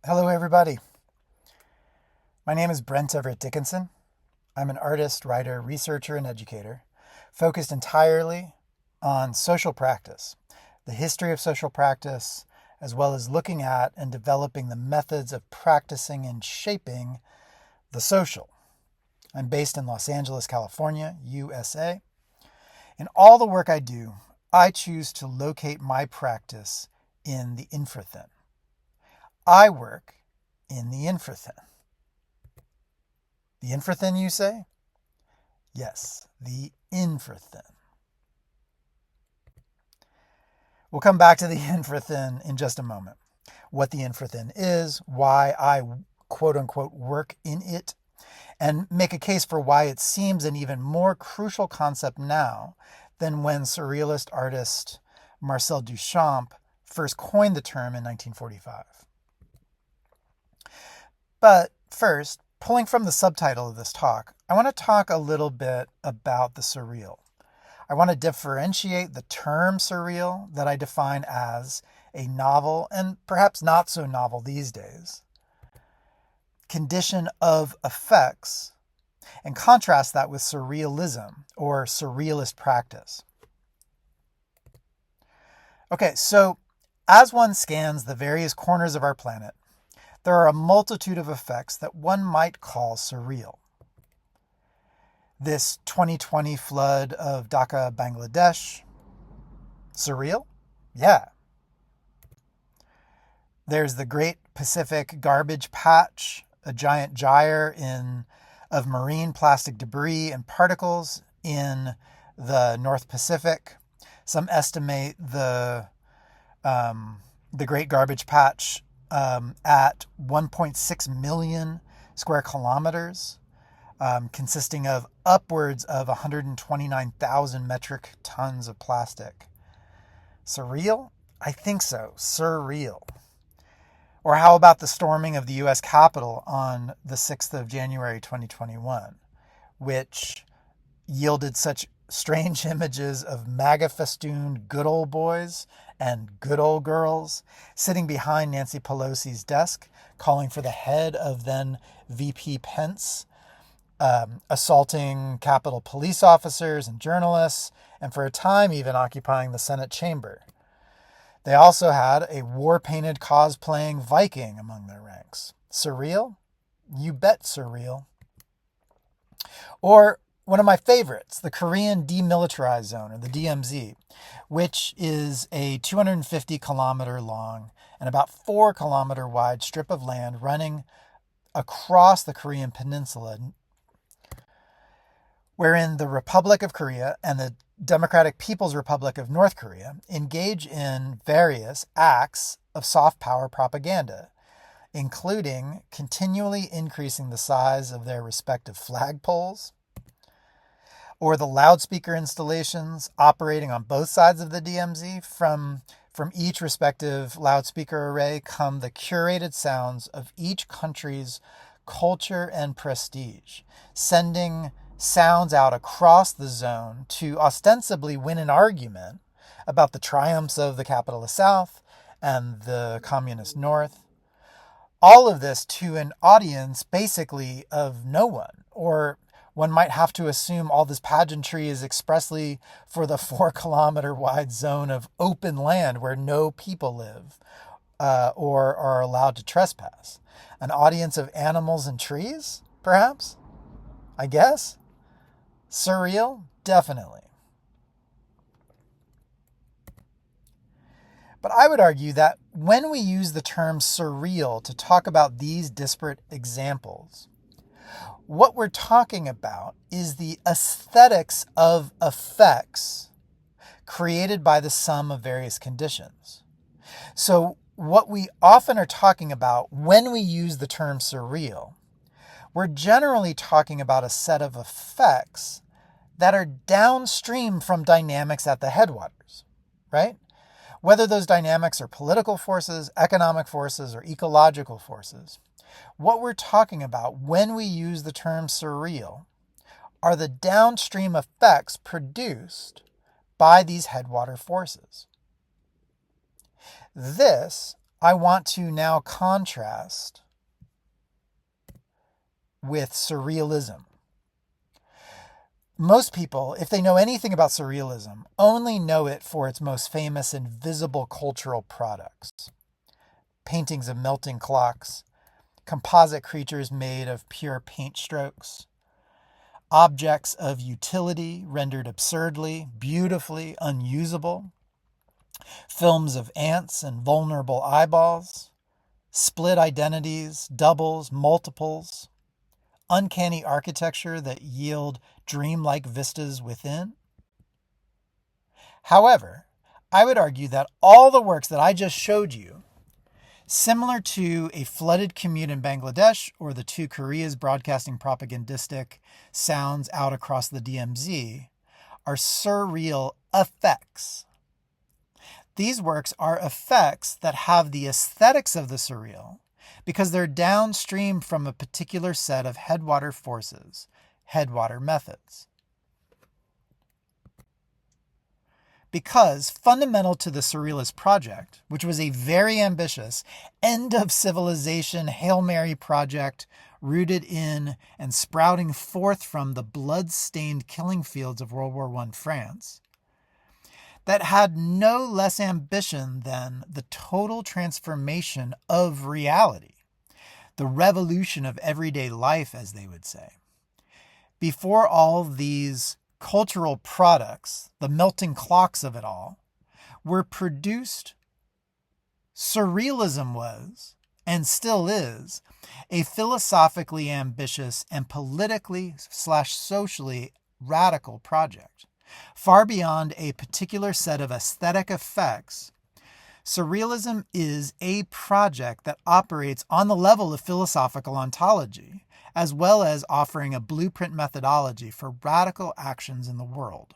Hello, everybody. My name is Brent Everett Dickinson. I'm an artist, writer, researcher, and educator focused entirely on social practice, the history of social practice, as well as looking at and developing the methods of practicing and shaping the social. I'm based in Los Angeles, California, USA. In all the work I do, I choose to locate my practice in the Infrathin. I work in the Infrathin. The Infrathin, you say? Yes, the Infrathin. We'll come back to the Infrathin in just a moment. What the Infrathin is, why I quote-unquote work in it, and make a case for why it seems an even more crucial concept now than when surrealist artist Marcel Duchamp first coined the term in 1945. But first, pulling from the subtitle of this talk, I want to talk a little bit about the surreal. I want to differentiate the term surreal that I define as a novel, and perhaps not so novel these days, condition of effects, and contrast that with surrealism or surrealist practice. Okay, so as one scans the various corners of our planet, there are a multitude of effects that one might call surreal. This 2020 flood of Dhaka, Bangladesh, surreal? Yeah. There's the Great Pacific Garbage Patch, a giant gyre of marine plastic debris and particles in the North Pacific. Some estimate the Great Garbage Patch at 1.6 million square kilometers, consisting of upwards of 129,000 metric tons of plastic. Surreal? I think so. Surreal. Or how about the storming of the U.S. Capitol on the 6th of January 2021, which yielded such strange images of MAGA-festooned good old boys and good old girls sitting behind Nancy Pelosi's desk, calling for the head of then VP Pence, assaulting Capitol police officers and journalists, and for a time even occupying the Senate chamber. They also had a war-painted cosplaying Viking among their ranks. Surreal? You bet surreal. Or one of my favorites, the Korean Demilitarized Zone, or the DMZ, which is a 250-kilometer long and about 4-kilometer wide strip of land running across the Korean peninsula, wherein the Republic of Korea and the Democratic People's Republic of North Korea engage in various acts of soft power propaganda, including continually increasing the size of their respective flagpoles, or the loudspeaker installations operating on both sides of the DMZ. From each respective loudspeaker array come the curated sounds of each country's culture and prestige, sending sounds out across the zone to ostensibly win an argument about the triumphs of the capitalist South and the communist North. All of this to an audience basically of no one, or one might have to assume all this pageantry is expressly for the 4-kilometer wide zone of open land where no people live or are allowed to trespass. An audience of animals and trees, perhaps? I guess? Surreal? Definitely. But I would argue that when we use the term surreal to talk about these disparate examples, what we're talking about is the aesthetics of effects created by the sum of various conditions. So what we often are talking about when we use the term surreal, we're generally talking about a set of effects that are downstream from dynamics at the headwaters, right? Whether those dynamics are political forces, economic forces, or ecological forces, what we're talking about when we use the term surreal are the downstream effects produced by these headwater forces. This, I want to now contrast with surrealism. Most people, if they know anything about surrealism, only know it for its most famous and visible cultural products. Paintings of melting clocks, composite creatures made of pure paint strokes, objects of utility rendered absurdly, beautifully unusable, films of ants and vulnerable eyeballs, split identities, doubles, multiples, uncanny architecture that yield dreamlike vistas within. However, I would argue that all the works that I just showed you, similar to a flooded commute in Bangladesh or the two Koreas broadcasting propagandistic sounds out across the DMZ, are surreal effects. These works are effects that have the aesthetics of the surreal because they're downstream from a particular set of headwater forces, headwater methods. Because fundamental to the Surrealist project, which was a very ambitious end of civilization Hail Mary project rooted in and sprouting forth from the blood-stained killing fields of World War I France, that had no less ambition than the total transformation of reality, the revolution of everyday life, as they would say. Before all these cultural products, the melting clocks of it all, were produced, surrealism was, and still is, a philosophically ambitious and politically/socially radical project. Far beyond a particular set of aesthetic effects, surrealism is a project that operates on the level of philosophical ontology, as well as offering a blueprint methodology for radical actions in the world.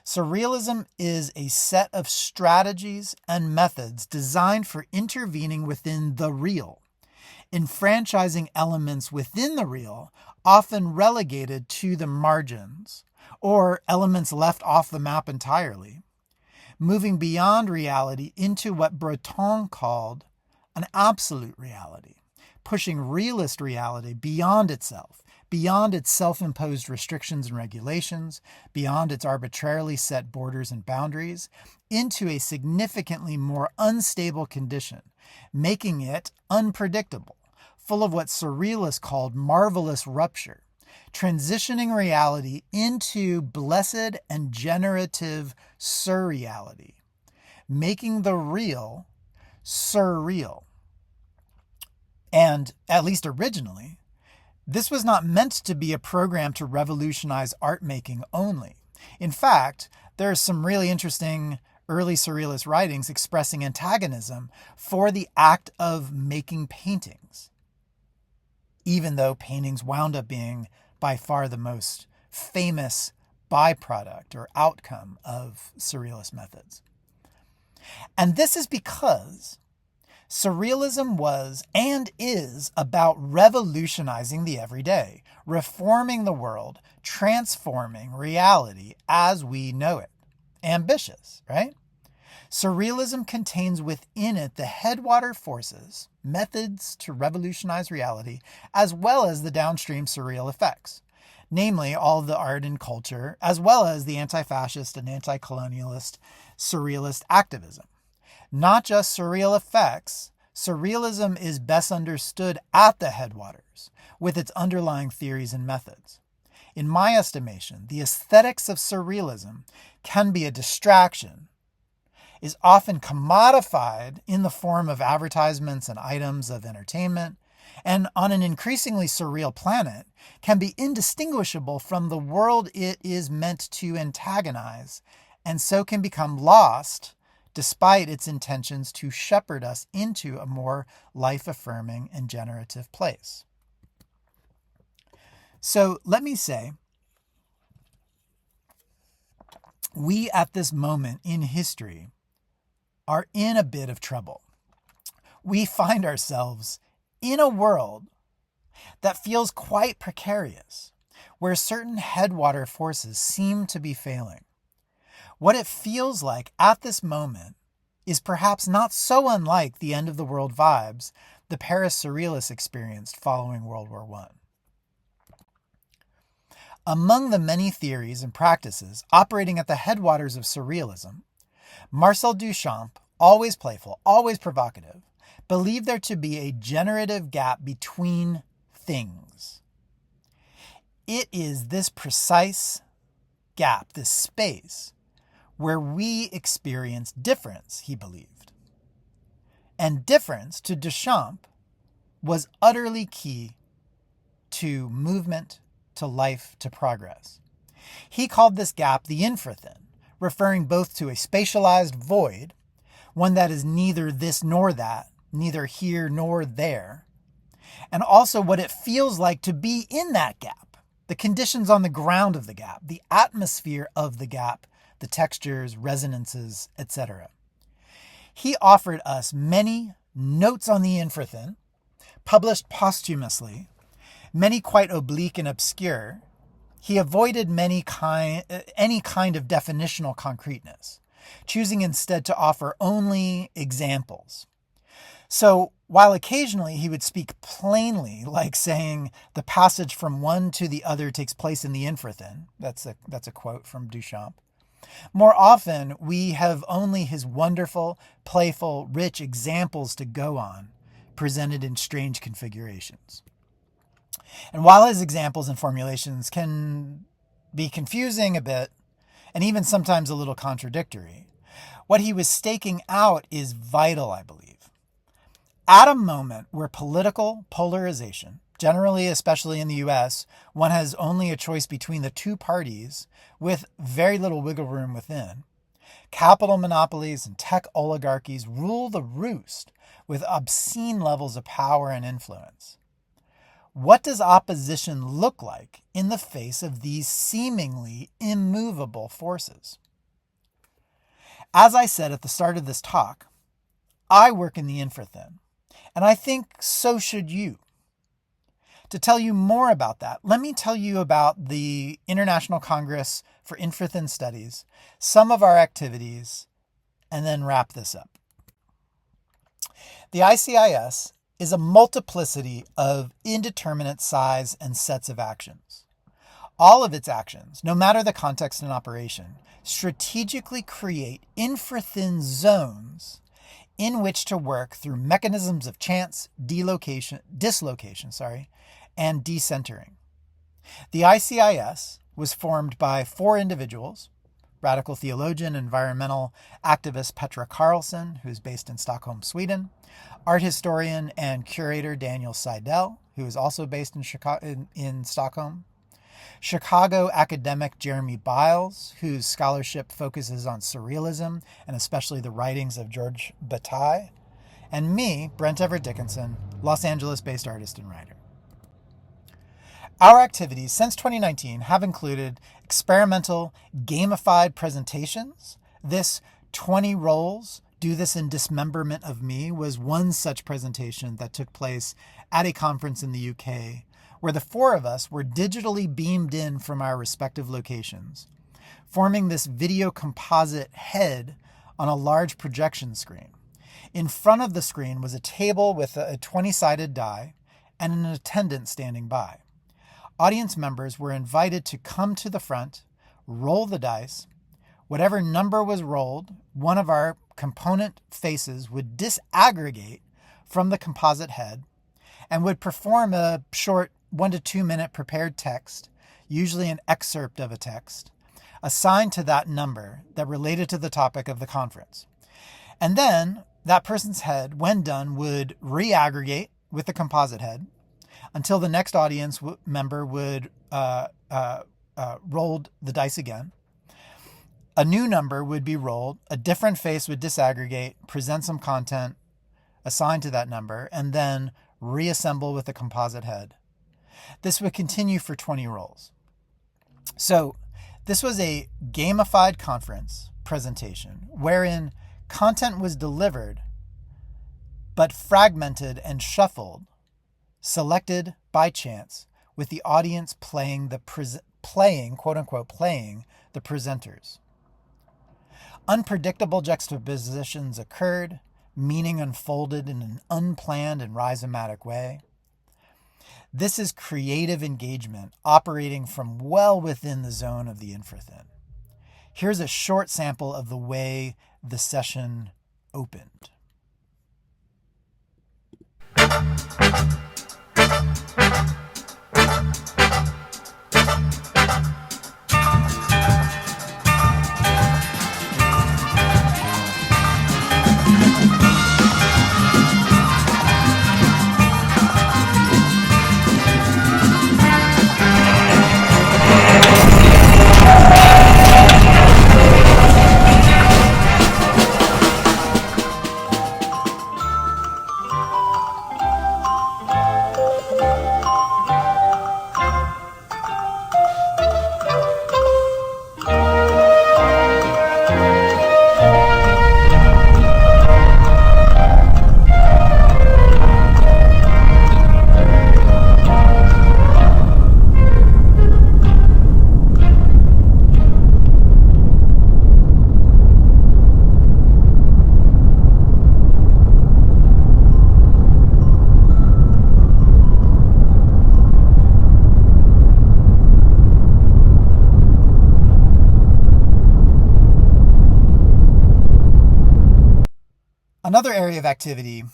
Surrealism is a set of strategies and methods designed for intervening within the real, enfranchising elements within the real, often relegated to the margins, or elements left off the map entirely, moving beyond reality into what Breton called an absolute reality, pushing realist reality beyond itself, beyond its self-imposed restrictions and regulations, beyond its arbitrarily set borders and boundaries, into a significantly more unstable condition, making it unpredictable, full of what surrealists called marvelous rupture, transitioning reality into blessed and generative surreality, making the real surreal. And, at least originally, this was not meant to be a program to revolutionize art making only. In fact, there are some really interesting early surrealist writings expressing antagonism for the act of making paintings, even though paintings wound up being by far the most famous byproduct or outcome of surrealist methods. And this is because surrealism was and is about revolutionizing the everyday, reforming the world, transforming reality as we know it. Ambitious, right? Surrealism contains within it the headwater forces, methods to revolutionize reality, as well as the downstream surreal effects, namely all of the art and culture, as well as the anti-fascist and anti-colonialist surrealist activism. Not just surreal effects, surrealism is best understood at the headwaters, with its underlying theories and methods. In my estimation, the aesthetics of surrealism can be a distraction, is often commodified in the form of advertisements and items of entertainment, and on an increasingly surreal planet, can be indistinguishable from the world it is meant to antagonize, and so can become lost despite its intentions to shepherd us into a more life-affirming and generative place. So let me say, we at this moment in history are in a bit of trouble. We find ourselves in a world that feels quite precarious, where certain headwater forces seem to be failing. What it feels like at this moment is perhaps not so unlike the end-of-the-world vibes the Paris Surrealists experienced following World War I. Among the many theories and practices operating at the headwaters of Surrealism, Marcel Duchamp, always playful, always provocative, believed there to be a generative gap between things. It is this precise gap, this space, where we experience difference, he believed. And difference, to Duchamp, was utterly key to movement, to life, to progress. He called this gap the Infrathin, referring both to a spatialized void, one that is neither this nor that, neither here nor there, and also what it feels like to be in that gap, the conditions on the ground of the gap, the atmosphere of the gap, the textures, resonances, etc. He offered us many notes on the Infrathin, published posthumously, many quite oblique and obscure. He avoided any kind of definitional concreteness, choosing instead to offer only examples. So while occasionally he would speak plainly, like saying the passage from one to the other takes place in the Infrathin, that's a quote from Duchamp, more often we have only his wonderful, playful, rich examples to go on, presented in strange configurations. And while his examples and formulations can be confusing a bit, and even sometimes a little contradictory, what he was staking out is vital, I believe. At a moment where political polarization, generally, especially in the US, one has only a choice between the two parties with very little wiggle room within, capital monopolies and tech oligarchies rule the roost with obscene levels of power and influence. What does opposition look like in the face of these seemingly immovable forces? As I said at the start of this talk, I work in the Infrathin, and I think so should you. To tell you more about that, let me tell you about the International Congress for Infrathin Studies, some of our activities, and then wrap this up. The ICIS is a multiplicity of indeterminate size and sets of actions. All of its actions, no matter the context and operation, strategically create infrathin zones in which to work through mechanisms of chance, dislocation, and decentering. The ICIS was formed by 4 individuals: radical theologian, environmental activist Petra Karlsson, who is based in Stockholm, Sweden, art historian and curator Daniel Seidel, who is also based in Stockholm, Chicago academic Jeremy Biles, whose scholarship focuses on surrealism and especially the writings of George Bataille, and me, Brent Everett Dickinson, Los Angeles-based artist and writer. Our activities since 2019 have included experimental, gamified presentations. This 20 roles, Do This in Dismemberment of Me was one such presentation that took place at a conference in the UK, where the 4 of us were digitally beamed in from our respective locations, forming this video composite head on a large projection screen. In front of the screen was a table with a 20-sided die and an attendant standing by. Audience members were invited to come to the front, roll the dice. Whatever number was rolled, one of our component faces would disaggregate from the composite head and would perform a short 1 to 2 minute prepared text, usually an excerpt of a text, assigned to that number that related to the topic of the conference. And then that person's head, when done, would reaggregate with the composite head until the next audience member would roll the dice again. A new number would be rolled, a different face would disaggregate, present some content assigned to that number, and then reassemble with the composite head. This would continue for 20 rolls. So this was a gamified conference presentation wherein content was delivered but fragmented and shuffled, selected by chance, with the audience playing the presenters. Unpredictable juxtapositions occurred, meaning unfolded in an unplanned and rhizomatic way. This is creative engagement operating from well within the zone of the infrathin. Here's a short sample of the way the session opened. Another area of activity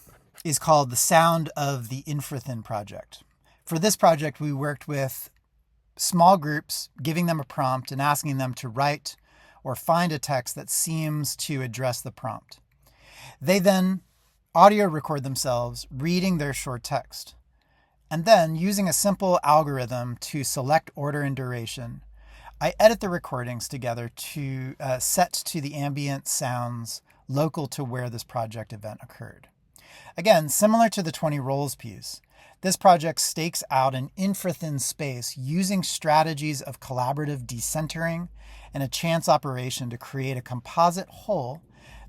is called the Sound of the Infrathin project. For this project, we worked with small groups, giving them a prompt and asking them to write or find a text that seems to address the prompt. They then audio record themselves reading their short text. And then, using a simple algorithm to select order and duration, I edit the recordings together to set to the ambient sounds local to where this project event occurred. Again, similar to the 20 roles piece, this project stakes out an infrathin space using strategies of collaborative decentering and a chance operation to create a composite whole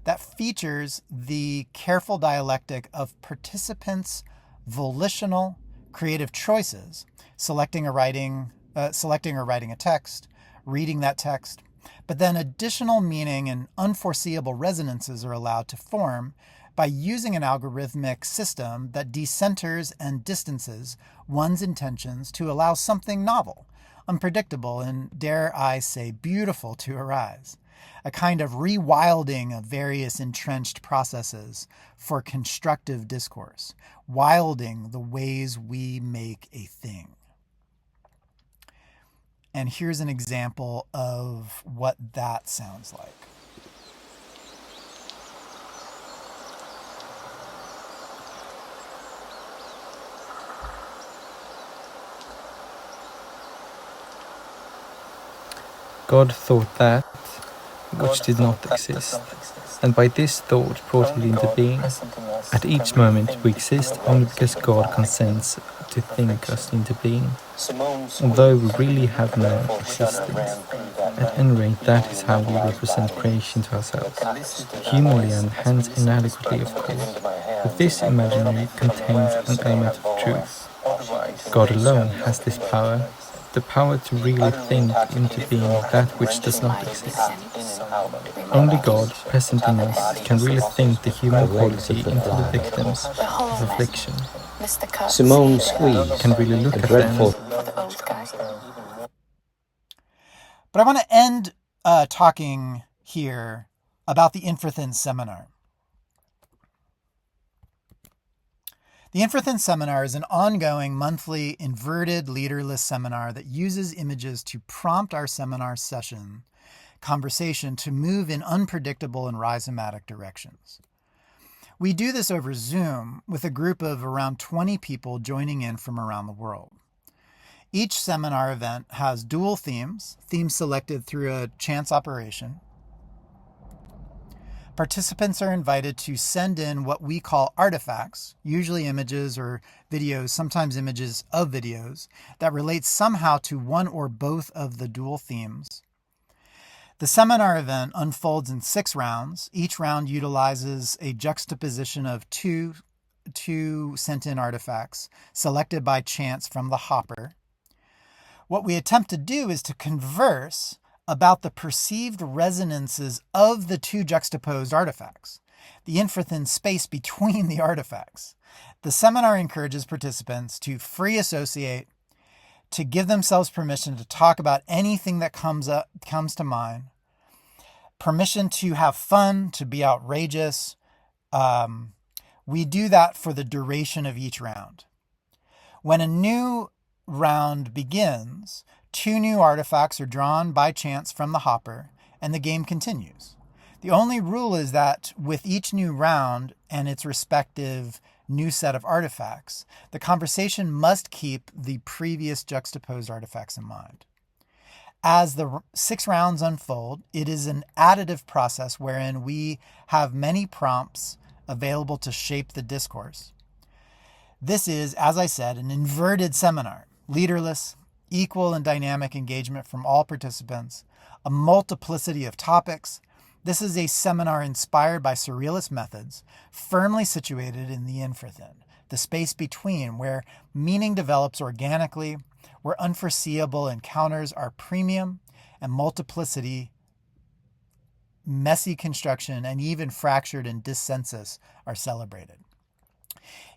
that features the careful dialectic of participants' volitional creative choices, selecting or writing a text, reading that text, but then additional meaning and unforeseeable resonances are allowed to form by using an algorithmic system that decenters and distances one's intentions to allow something novel, unpredictable, and, dare I say, beautiful to arise. A kind of rewilding of various entrenched processes for constructive discourse, wilding the ways we make a thing. And here's an example of what that sounds like. God thought that which did not exist, and by this thought brought it into being. At each moment we exist only because God consents to think us into being, although we really have no existence. At any rate, that is how we represent creation to ourselves, humanly and hence inadequately, of course. But this imaginary contains an element of truth. God alone has this power, the power to really think into being that which does not exist. Only God, present in us, can really think the human quality into the victims of affliction. Simone squeezed, can really look at them. But I want to end talking here about the Infrathin seminar. The Infrathin seminar is an ongoing monthly inverted leaderless seminar that uses images to prompt our seminar session conversation to move in unpredictable and rhizomatic directions. We do this over Zoom with a group of around 20 people joining in from around the world. Each seminar event has dual themes selected through a chance operation. Participants are invited to send in what we call artifacts, usually images or videos, sometimes images of videos, that relate somehow to one or both of the dual themes. The seminar event unfolds in 6 rounds. Each round utilizes a juxtaposition of two sent-in artifacts selected by chance from the hopper. What we attempt to do is to converse about the perceived resonances of the two juxtaposed artifacts, the infrathin space between the artifacts. The seminar encourages participants to free associate, to give themselves permission to talk about anything that comes to mind, permission to have fun, to be outrageous. We do that for the duration of each round. When a new round begins, 2 new artifacts are drawn by chance from the hopper, and the game continues. The only rule is that with each new round and its respective new set of artifacts, the conversation must keep the previous juxtaposed artifacts in mind. As the 6 rounds unfold, it is an additive process wherein we have many prompts available to shape the discourse. This is, as I said, an inverted seminar, leaderless, equal and dynamic engagement from all participants, a multiplicity of topics. This is a seminar inspired by surrealist methods, firmly situated in the infrathin, the space between where meaning develops organically, where unforeseeable encounters are premium, and multiplicity, messy construction, and even fractured and dissensus are celebrated.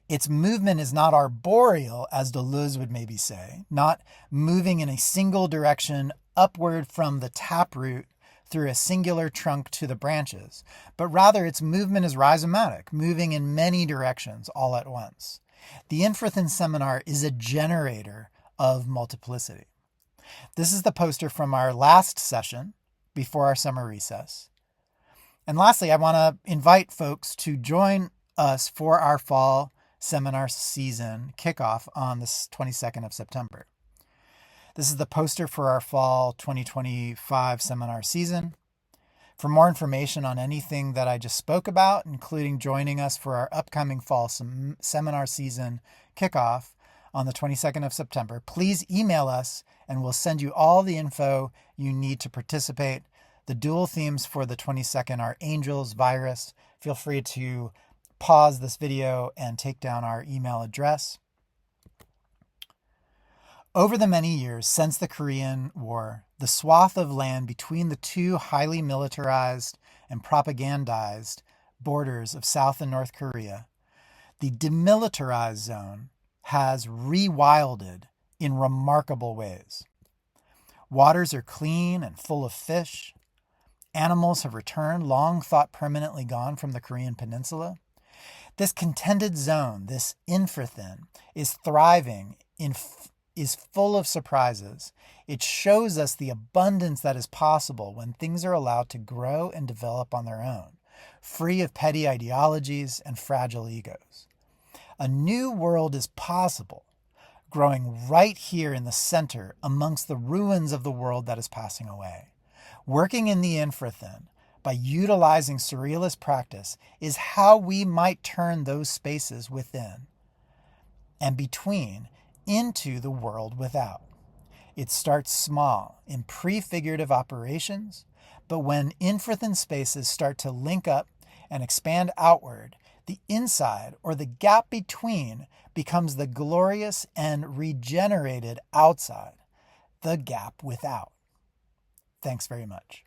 Its movement is not arboreal, as Deleuze would maybe say, not moving in a single direction upward from the taproot through a singular trunk to the branches, but rather its movement is rhizomatic, moving in many directions all at once. The Infrathin seminar is a generator of multiplicity. This is the poster from our last session before our summer recess. And lastly, I want to invite folks to join us for our fall seminar season kickoff on the 22nd of September. This is the poster for our fall 2025 seminar season. For more information on anything that I just spoke about, including joining us for our upcoming fall seminar season kickoff on the 22nd of September, please email us and we'll send you all the info you need to participate. The dual themes for the 22nd are angels, virus. Feel free to pause this video and take down our email address. Over the many years since the Korean War, the swath of land between the two highly militarized and propagandized borders of South and North Korea, the demilitarized zone has rewilded in remarkable ways. Waters are clean and full of fish. Animals have returned, long thought permanently gone from the Korean peninsula. This contended zone, this infrathin, is thriving, is full of surprises. It shows us the abundance that is possible when things are allowed to grow and develop on their own, free of petty ideologies and fragile egos. A new world is possible, growing right here in the center amongst the ruins of the world that is passing away. Working in the infrathin, by utilizing surrealist practice, is how we might turn those spaces within and between into the world without. It starts small in prefigurative operations, but when infrathin spaces start to link up and expand outward, the inside or the gap between becomes the glorious and regenerated outside, the gap without. Thanks very much.